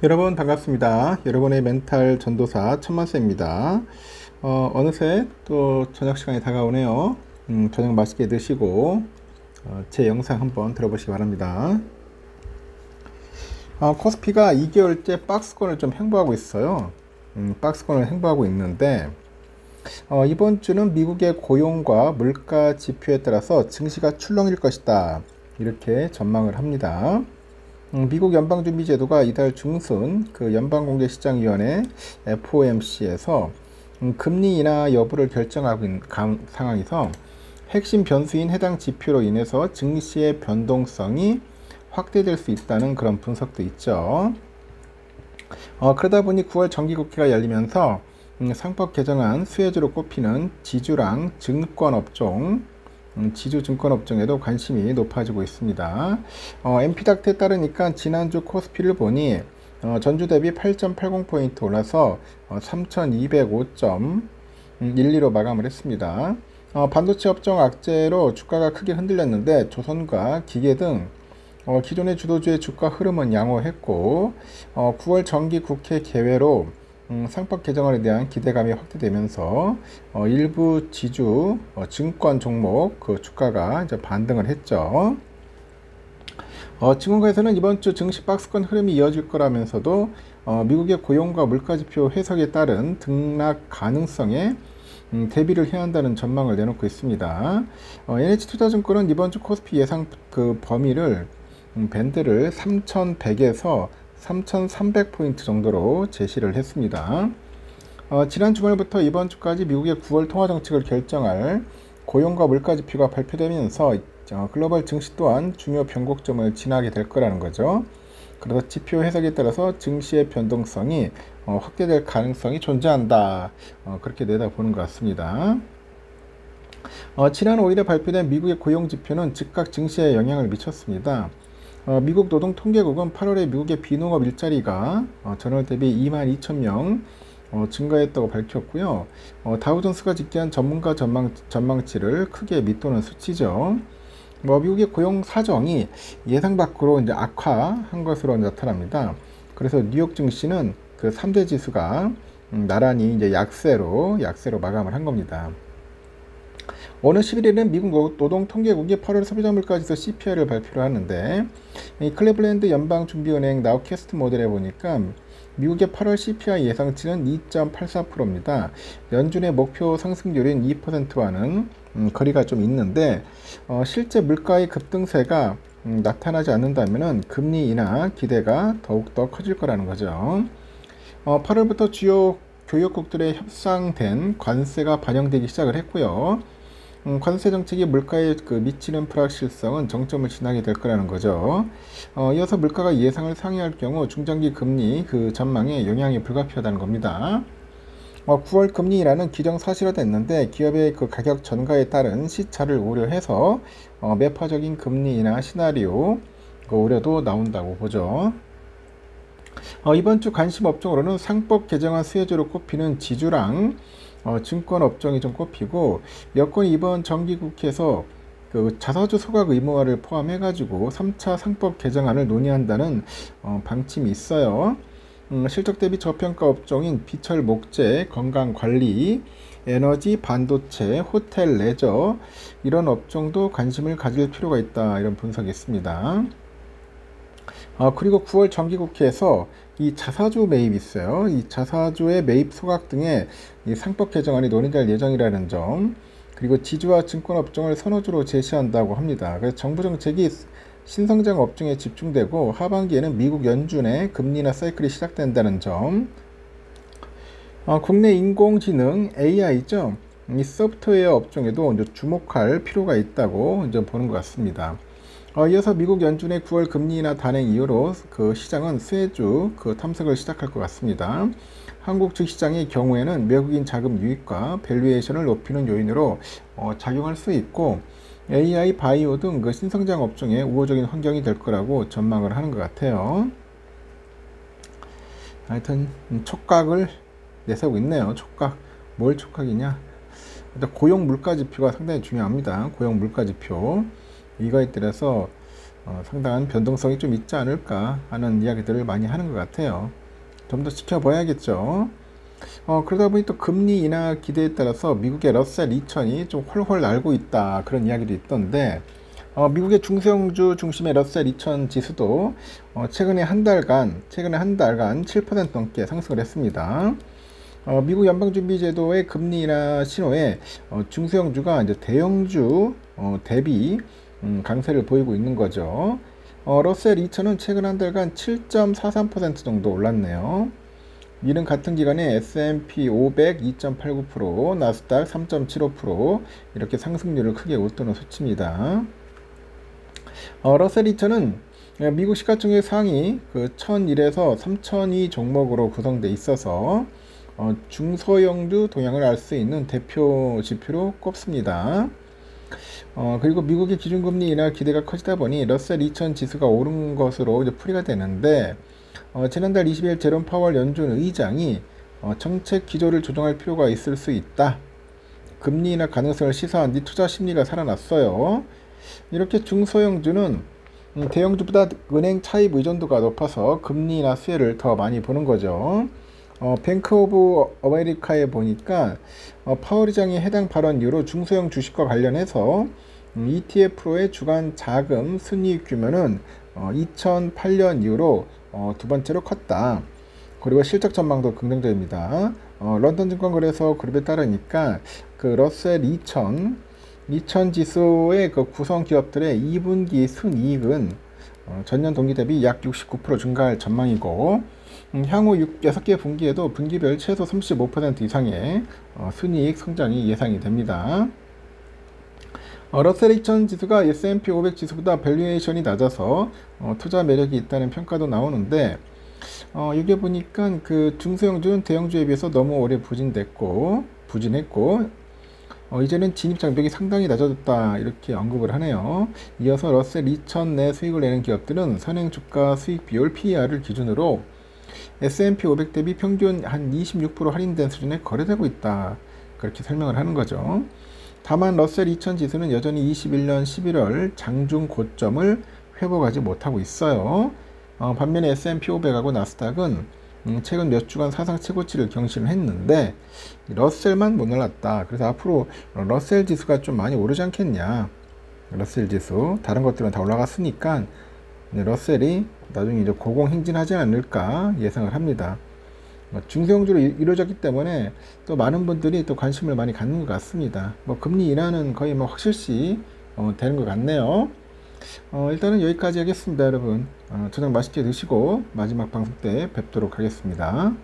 여러분 반갑습니다. 여러분의 멘탈 전도사 천만세입니다. 어느새 또 저녁 시간이 다가오네요. 저녁 맛있게 드시고 제 영상 한번 들어보시기 바랍니다. 코스피가 2개월째 박스권을 좀 횡보하고 있어요. 박스권을 횡보하고 있는데 이번 주는 미국의 고용과 물가 지표에 따라서 증시가 출렁일 것이다, 이렇게 전망을 합니다. 미국 연방준비제도가 이달 중순 그 연방공개시장위원회 FOMC에서 금리 인하 여부를 결정하고 있는 상황에서 핵심 변수인 해당 지표로 인해서 증시의 변동성이 확대될 수 있다는 그런 분석도 있죠. 그러다 보니 9월 정기국회가 열리면서 상법 개정안 수혜주로 꼽히는 지주랑 증권업종, 지주 증권업종에도 관심이 높아지고 있습니다. MP닥트에 따르니까 지난주 코스피를 보니 전주 대비 8.80포인트 올라서 3205.12로 마감을 했습니다. 반도체 업종 악재로 주가가 크게 흔들렸는데 조선과 기계 등 기존의 주도주의 주가 흐름은 양호했고 9월 정기 국회 개회로 상법 개정안에 대한 기대감이 확대되면서 일부 지주 증권 종목 그 주가가 이제 반등을 했죠. 증권가에서는 이번 주 증시 박스권 흐름이 이어질 거라면서도 미국의 고용과 물가지표 해석에 따른 등락 가능성에 대비를 해야 한다는 전망을 내놓고 있습니다. NH투자증권은 이번 주 코스피 예상 그 범위를 밴드를 3100에서 3300포인트 정도로 제시를 했습니다. 지난 주말부터 이번 주까지 미국의 9월 통화정책을 결정할 고용과 물가지표가 발표되면서 글로벌 증시 또한 중요 변곡점을 지나게 될 거라는 거죠. 그래서 지표 해석에 따라서 증시의 변동성이 확대될 가능성이 존재한다, 그렇게 내다보는 것 같습니다. 지난 5일에 발표된 미국의 고용지표는 즉각 증시에 영향을 미쳤습니다. 미국 노동통계국은 8월에 미국의 비농업 일자리가 전월 대비 22,000명 증가했다고 밝혔고요. 다우존스가 집계한 전문가 전망치를 크게 밑도는 수치죠. 미국의 고용 사정이 예상 밖으로 이제 악화한 것으로 나타납니다. 그래서 뉴욕 증시는 그 3대 지수가 나란히 이제 약세로 마감을 한 겁니다. 오늘 11일은 미국 노동통계국이 8월 소비자 물가지수 CPI를 발표를 하는데, 이 클리블랜드 연방준비은행 나우캐스트 모델에 보니까 미국의 8월 CPI 예상치는 2.84%입니다. 연준의 목표 상승률인 2%와는 거리가 좀 있는데, 실제 물가의 급등세가 나타나지 않는다면 금리 인하 기대가 더욱더 커질 거라는 거죠. 8월부터 주요 교역국들의 협상된 관세가 반영되기 시작을 했고요. 관세 정책이 물가에 미치는 불확실성은 정점을 지나게 될 거라는 거죠. 이어서 물가가 예상을 상회할 경우 중장기 금리 그 전망에 영향이 불가피하다는 겁니다. 9월 금리 인하는 기정사실화됐는데 기업의 그 가격 전가에 따른 시차를 우려해서 매파적인 금리 인하 시나리오 그 우려도 나온다고 보죠. 이번 주 관심 업종으로는 상법 개정안 수혜주로 꼽히는 지주랑 증권 업종이 좀 꼽히고, 여권이 이번 정기국회에서 그 자사주 소각 의무화를 포함해가지고 3차 상법 개정안을 논의한다는 방침이 있어요. 실적 대비 저평가 업종인 비철 목재, 건강관리, 에너지, 반도체, 호텔, 레저, 이런 업종도 관심을 가질 필요가 있다, 이런 분석이 있습니다. 그리고 9월 정기국회에서 이 자사주 매입이 있어요. 이 자사주의 매입 소각 등의 이 상법 개정안이 논의될 예정이라는 점, 그리고 지주와 증권 업종을 선호주로 제시한다고 합니다. 그래서 정부 정책이 신성장 업종에 집중되고 하반기에는 미국 연준의 금리 인하 사이클이 시작된다는 점, 국내 인공지능 AI죠. 이 소프트웨어 업종에도 이제 주목할 필요가 있다고 이제 보는 것 같습니다. 이어서 미국 연준의 9월 금리 인하 단행 이후로 그 시장은 수혜주 그 탐색을 시작할 것 같습니다. 한국 주식시장의 경우에는 외국인 자금 유입과 밸류에이션을 높이는 요인으로 작용할 수 있고, AI, 바이오 등 그 신성장 업종에 우호적인 환경이 될 거라고 전망을 하는 것 같아요. 하여튼 촉각을 내세우고 있네요. 촉각, 뭘 촉각이냐? 일단 고용 물가 지표가 상당히 중요합니다. 고용 물가 지표, 이거에 따라서 상당한 변동성이 좀 있지 않을까 하는 이야기들을 많이 하는 것 같아요. 좀 더 지켜봐야겠죠. 그러다 보니 또 금리 인하 기대에 따라서 미국의 러셀 2000이 좀 훨훨 날고 있다, 그런 이야기도 있던데, 미국의 중소형주 중심의 러셀 2000 지수도 최근에 한 달간 7% 넘게 상승을 했습니다. 미국 연방준비제도의 금리 인하 신호에 중소형주가 이제 대형주 대비 강세를 보이고 있는 거죠. 러셀 2000은 최근 한 달간 7.43% 정도 올랐네요. 미는 같은 기간에 S&P 500 2.89%, 나스닥 3.75% 이렇게 상승률을 크게 웃도는 수치입니다. 러셀 2000은 미국 시가총액 상위 그 1001에서 3002 종목으로 구성되어 있어서 중소형주 동향을 알 수 있는 대표 지표로 꼽습니다. 그리고 미국의 기준금리 인하 기대가 커지다 보니 러셀 2000 지수가 오른 것으로 이제 풀이가 되는데, 지난달 20일 제롬 파월 연준 의장이 정책 기조를 조정할 필요가 있을 수 있다, 금리 인하 가능성을 시사한 뒤 투자 심리가 살아났어요. 이렇게 중소형주는 대형주보다 은행 차입 의존도가 높아서 금리 인하 수혜를 더 많이 보는 거죠. 뱅크 오브 아메리카에 보니까 파월 의장이 해당 발언 이후로 중소형 주식과 관련해서 ETF로의 주간 자금 순이익 규모는 2008년 이후로 두 번째로 컸다. 그리고 실적 전망도 긍정적입니다. 런던 증권거래소 그룹에 따르니까 그 러셀 2000 지수의 그 구성 기업들의 2분기 순이익은 전년 동기 대비 약 69% 증가할 전망이고, 향후 6개 분기에도 분기별 최소 35% 이상의 순이익 성장이 예상이 됩니다. 러셀 2000 지수가 S&P 500 지수보다 밸류에이션이 낮아서 투자 매력이 있다는 평가도 나오는데, 여기 보니까 그 중소형주는 대형주에 비해서 너무 오래 부진했고 이제는 진입 장벽이 상당히 낮아졌다, 이렇게 언급을 하네요. 이어서 러셀 2000 내 수익을 내는 기업들은 선행 주가 수익 비율 PER을 기준으로 S&P 500 대비 평균 한 26% 할인된 수준에 거래되고 있다, 그렇게 설명을 하는 거죠. 다만 러셀 2000 지수는 여전히 21년 11월 장중 고점을 회복하지 못하고 있어요. 반면에 S&P 500하고 나스닥은 최근 몇 주간 사상 최고치를 경신을 했는데 러셀만 못 올랐다. 그래서 앞으로 러셀 지수가 좀 많이 오르지 않겠냐. 러셀 지수 다른 것들은 다 올라갔으니까 러셀이 나중에 이제 고공행진하지 않을까 예상을 합니다. 중소형주로 이루어졌기 때문에 또 많은 분들이 또 관심을 많이 갖는 것 같습니다. 금리 인하는 거의 확실시 되는 것 같네요. 일단은 여기까지 하겠습니다, 여러분. 저녁 맛있게 드시고 마지막 방송 때 뵙도록 하겠습니다.